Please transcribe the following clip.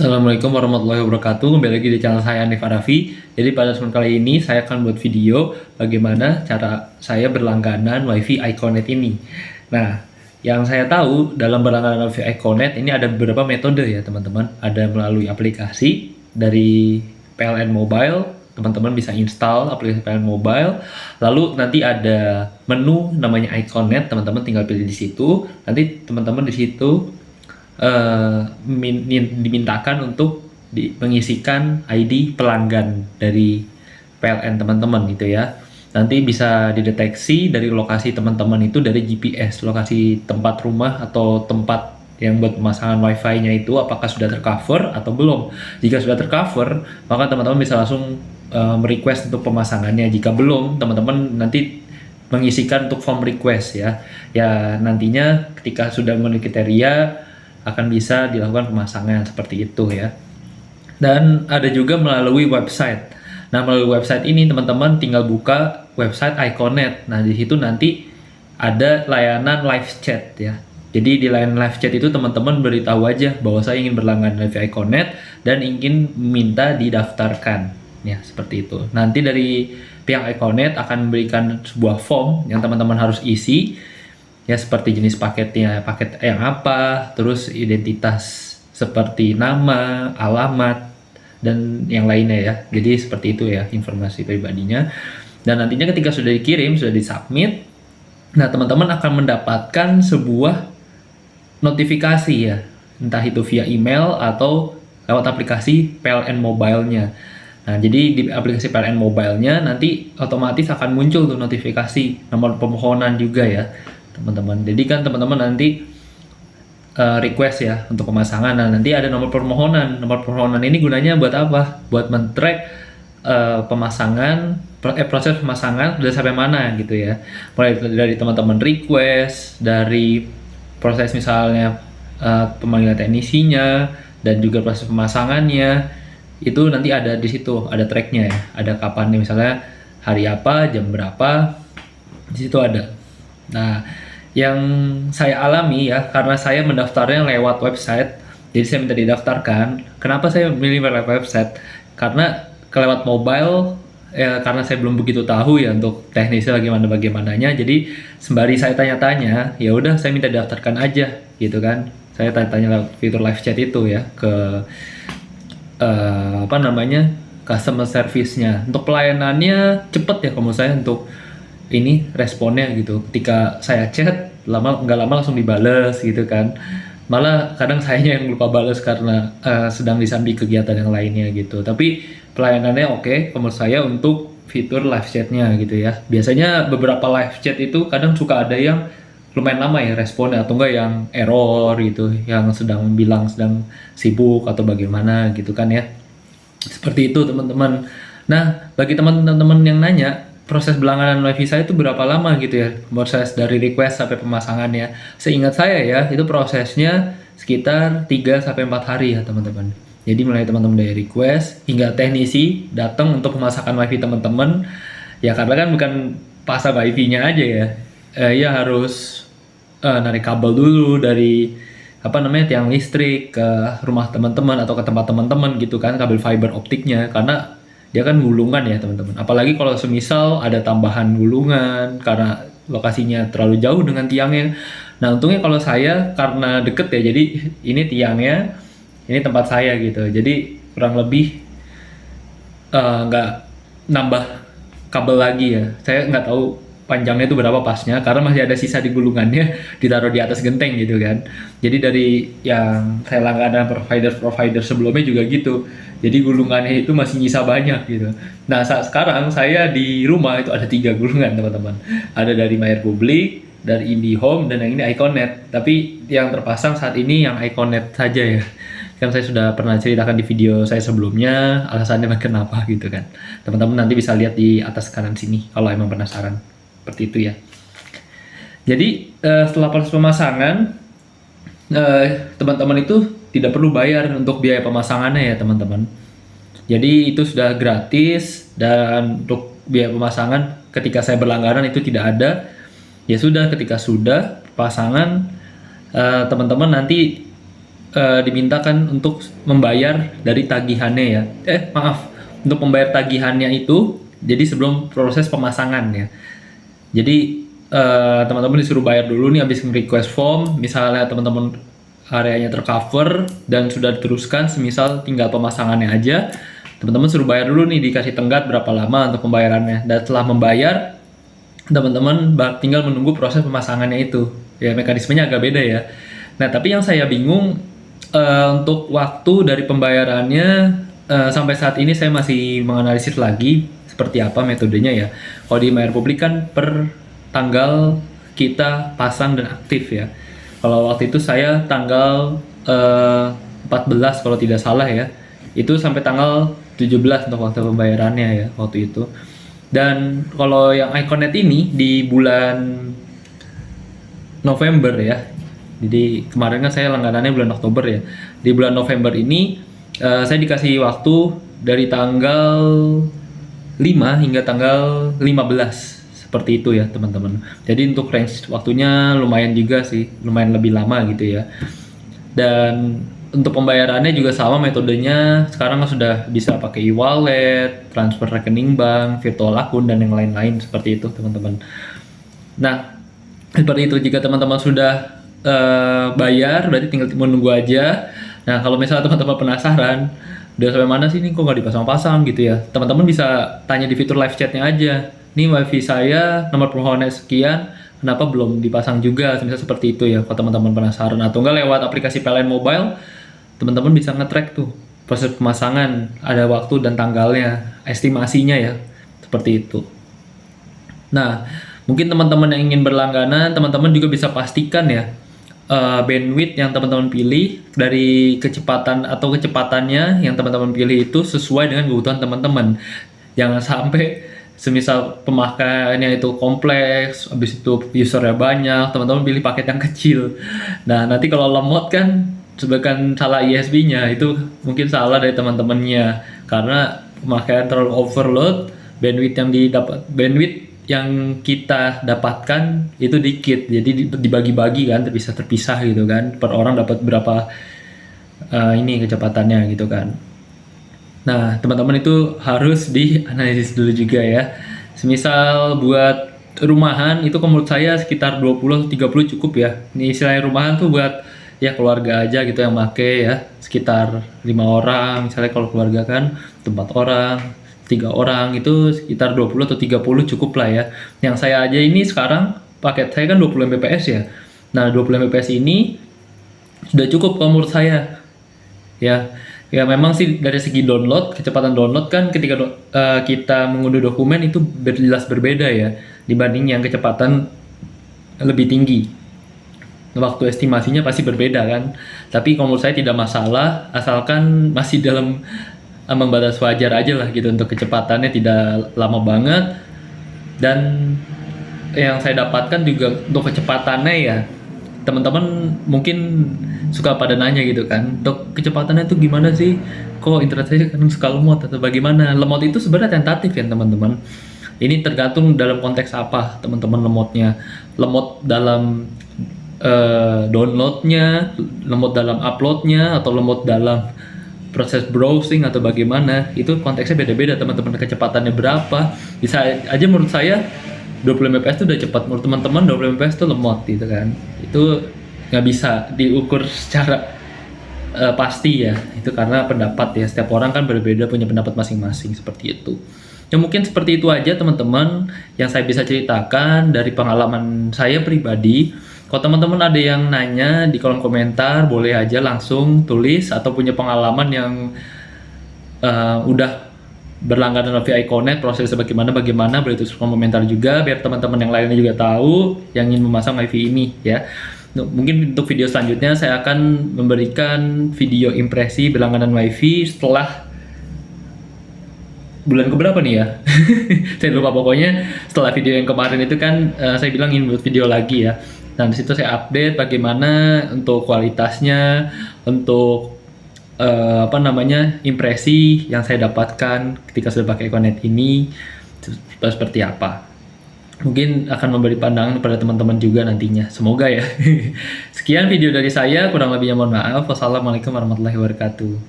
Assalamualaikum warahmatullahi wabarakatuh. Kembali lagi di channel saya Hanif Arafi. Jadi pada kesempatan kali ini saya akan buat video bagaimana cara saya berlangganan WiFi Iconet ini. Nah, yang saya tahu dalam berlangganan WiFi Iconet ini ada beberapa metode ya teman-teman. Ada melalui aplikasi dari PLN Mobile, teman-teman bisa install aplikasi PLN Mobile. Lalu nanti ada menu namanya Iconet, teman-teman tinggal pilih di situ. Nanti teman-teman di situ dimintakan untuk mengisikan ID pelanggan dari PLN teman-teman gitu ya. Nanti bisa dideteksi dari lokasi teman-teman itu dari GPS, lokasi tempat rumah atau tempat yang buat pemasangan wifi-nya itu apakah sudah tercover atau belum. Jika sudah tercover, maka teman-teman bisa langsung merequest untuk pemasangannya. Jika belum, teman-teman nanti mengisikan untuk form request ya. Ya nantinya ketika sudah memenuhi kriteria akan bisa dilakukan pemasangan seperti itu ya. Dan ada juga melalui website. Nah, melalui website ini teman-teman tinggal buka website Iconet. Nah, di situ nanti ada layanan live chat ya. Jadi di layanan live chat itu teman-teman beritahu aja bahwa saya ingin berlangganan WiFi Iconet dan ingin minta didaftarkan. Ya, seperti itu. Nanti dari pihak Iconet akan memberikan sebuah form yang teman-teman harus isi. Ya seperti jenis paketnya, paket yang apa, terus identitas seperti nama, alamat, dan yang lainnya ya. Jadi seperti itu ya informasi pribadinya. Dan nantinya ketika sudah dikirim, sudah disubmit, nah teman-teman akan mendapatkan sebuah notifikasi ya, entah itu via email atau lewat aplikasi PLN Mobile-nya. Nah, jadi di aplikasi PLN Mobile-nya nanti otomatis akan muncul tuh notifikasi nomor permohonan juga ya teman-teman. Jadi kan teman-teman nanti request ya untuk pemasangan. Nah, nanti ada nomor permohonan. Nomor permohonan ini gunanya buat apa? Buat men-track proses pemasangan sudah sampai mana gitu ya. Mulai dari teman-teman request, dari proses misalnya pemanggilan teknisinya dan juga proses pemasangannya. Itu nanti ada di situ, ada tracknya ya. Ada kapan nih misalnya hari apa, jam berapa. Di situ ada. Nah, yang saya alami ya, karena saya mendaftarnya lewat website, jadi saya minta didaftarkan. Kenapa saya memilih lewat website? Karena kelewat mobile, ya, karena saya belum begitu tahu ya untuk teknisnya bagaimananya. Jadi sembari saya tanya-tanya, ya udah saya minta didaftarkan aja, gitu kan. Saya tanya-tanya lewat fitur live chat itu ya ke customer service-nya. Untuk pelayanannya cepet ya kalau menurut saya untuk ini responnya gitu. Ketika saya chat nggak lama langsung dibales gitu kan, malah kadang sayanya yang lupa bales karena sedang disambi kegiatan yang lainnya gitu. Tapi pelayanannya oke menurut saya untuk fitur live chatnya gitu ya. Biasanya beberapa live chat itu kadang suka ada yang lumayan lama ya responnya, atau enggak yang error gitu, yang sedang bilang sedang sibuk atau bagaimana gitu kan ya. Seperti itu teman-teman. Nah, bagi teman-teman yang nanya proses berlangganan wifi saya itu berapa lama gitu ya, proses dari request sampai pemasangannya. Seingat saya ya, itu prosesnya sekitar 3-4 hari ya teman-teman. Jadi mulai teman-teman dari request hingga teknisi datang untuk pemasangan wifi teman-teman. Ya karena kan bukan pasang wifi-nya aja ya. Ya harus narik kabel dulu dari tiang listrik ke rumah teman-teman atau ke tempat teman-teman gitu kan, kabel fiber optiknya, karena dia kan gulungan ya teman-teman. Apalagi kalau semisal ada tambahan gulungan karena lokasinya terlalu jauh dengan tiangnya. Nah untungnya kalau saya karena deket ya, jadi ini tiangnya, ini tempat saya gitu. Jadi kurang lebih nggak nambah kabel lagi ya. Saya nggak tahu panjangnya itu berapa pasnya karena masih ada sisa di gulungannya ditaruh di atas genteng gitu kan. Jadi dari yang saya langganan provider sebelumnya juga gitu. Jadi gulungannya itu masih nyisa banyak gitu. Nah saat sekarang saya di rumah itu ada 3 gulungan teman-teman. Ada dari Mayer Public, dari IndiHome, dan yang ini Iconet. Tapi yang terpasang saat ini yang Iconet saja ya. Kan saya sudah pernah ceritakan di video saya sebelumnya alasannya kenapa gitu kan. Teman-teman nanti bisa lihat di atas kanan sini kalau emang penasaran. Seperti itu ya. Jadi setelah proses pemasangan, teman-teman itu tidak perlu bayar untuk biaya pemasangannya ya teman-teman. Jadi itu sudah gratis, dan untuk biaya pemasangan ketika saya berlangganan itu tidak ada. Ya sudah, ketika sudah pasangan teman-teman nanti dimintakan untuk membayar dari tagihannya ya. Maaf, untuk membayar tagihannya itu jadi sebelum proses pemasangan ya. Jadi teman-teman disuruh bayar dulu nih habis request form, misalnya teman-teman areanya tercover dan sudah diteruskan, semisal tinggal pemasangannya aja, teman-teman suruh bayar dulu nih, dikasih tenggat berapa lama untuk pembayarannya, dan setelah membayar teman-teman tinggal menunggu proses pemasangannya itu. Ya mekanismenya agak beda ya. Nah tapi yang saya bingung untuk waktu dari pembayarannya, sampai saat ini saya masih menganalisis lagi seperti apa metodenya ya. Kalau di MyRepublik kan per tanggal kita pasang dan aktif ya. Kalau waktu itu saya tanggal 14 kalau tidak salah ya. Itu sampai tanggal 17 untuk waktu pembayarannya ya waktu itu. Dan kalau yang Iconet ini di bulan November ya. Jadi kemarin kan saya langganannya bulan Oktober ya. Di bulan November ini saya dikasih waktu dari tanggal 5 hingga tanggal 15. Seperti itu ya teman-teman. Jadi untuk range waktunya lumayan juga sih, lumayan lebih lama gitu ya. Dan untuk pembayarannya juga sama metodenya. Sekarang sudah bisa pakai e-wallet, transfer rekening bank, virtual akun, dan yang lain-lain seperti itu teman-teman. Nah, seperti itu. Jika teman-teman sudah bayar, berarti tinggal menunggu aja. Nah, kalau misalnya teman-teman penasaran, udah sampai mana sih ini kok nggak dipasang-pasang gitu ya, teman-teman bisa tanya di fitur live chatnya aja. Ini wifi saya nomor permohonan sekian, kenapa belum dipasang juga, misalnya seperti itu ya. Kalau teman-teman penasaran, atau enggak lewat aplikasi PLN Mobile, teman-teman bisa nge-track tuh proses pemasangan, ada waktu dan tanggalnya, estimasinya ya, seperti itu. Nah, mungkin teman-teman yang ingin berlangganan, teman-teman juga bisa pastikan ya bandwidth yang teman-teman pilih dari kecepatan atau kecepatannya yang teman-teman pilih itu sesuai dengan kebutuhan teman-teman. Jangan sampai semisal pemakaiannya itu kompleks, habis itu usernya banyak, teman-teman pilih paket yang kecil. Nah, nanti kalau lemot kan sebagian salah ISP-nya, itu mungkin salah dari teman-temannya karena pemakaian terlalu overload, bandwidth yang kita dapatkan itu dikit, jadi dibagi-bagi kan, terpisah gitu kan, per orang dapat berapa ini kecepatannya gitu kan. Nah, teman-teman itu harus dianalisis dulu juga ya. Semisal buat rumahan itu menurut saya sekitar 20-30 cukup ya. Ini istilahnya rumahan tuh buat ya keluarga aja gitu yang make ya. Sekitar 5 orang, misalnya kalau keluarga kan 4 orang, 3 orang itu sekitar 20 atau 30 cukup lah ya. Yang saya aja ini sekarang paket saya kan 20 Mbps ya. Nah, 20 Mbps ini sudah cukup kalau menurut saya. Ya memang sih dari segi download, kecepatan download kan ketika kita mengunduh dokumen itu jelas berbeda ya dibanding yang kecepatan lebih tinggi. Waktu estimasinya pasti berbeda kan. Tapi kalau menurut saya tidak masalah asalkan masih dalam ambang batas wajar aja lah gitu, untuk kecepatannya tidak lama banget. Dan yang saya dapatkan juga untuk kecepatannya ya, teman-teman mungkin suka pada nanya gitu kan, untuk kecepatannya itu gimana sih, kok internet saya kan suka lemot atau bagaimana. Lemot itu sebenarnya tentatif ya teman-teman, ini tergantung dalam konteks apa teman-teman lemotnya. Lemot dalam downloadnya, lemot dalam uploadnya, atau lemot dalam proses browsing atau bagaimana, itu konteksnya beda-beda teman-teman. Kecepatannya berapa, bisa aja menurut saya 20 Mbps itu udah cepat, menurut teman-teman 20 Mbps itu lemot gitu kan. Itu nggak bisa diukur secara pasti ya, itu karena pendapat ya, setiap orang kan berbeda, punya pendapat masing-masing seperti itu. Ya mungkin seperti itu aja teman-teman yang saya bisa ceritakan dari pengalaman saya pribadi. Kalau teman-teman ada yang nanya di kolom komentar, boleh aja langsung tulis, atau punya pengalaman yang udah berlangganan wifi Iconet, prosesnya bagaimana boleh tulis kolom komentar juga, biar teman-teman yang lainnya juga tahu yang ingin memasang wifi ini ya. Mungkin untuk video selanjutnya saya akan memberikan video impresi berlangganan wifi setelah bulan keberapa nih ya. Saya lupa, pokoknya setelah video yang kemarin itu kan saya bilang ingin buat video lagi ya. Dan disitu saya update bagaimana untuk kualitasnya, untuk impresi yang saya dapatkan ketika sudah pakai Iconet ini seperti apa. mungkin akan memberi pandangan kepada teman-teman juga nantinya. Semoga ya. Sekian video dari saya, kurang lebihnya mohon maaf. Wassalamualaikum warahmatullahi wabarakatuh.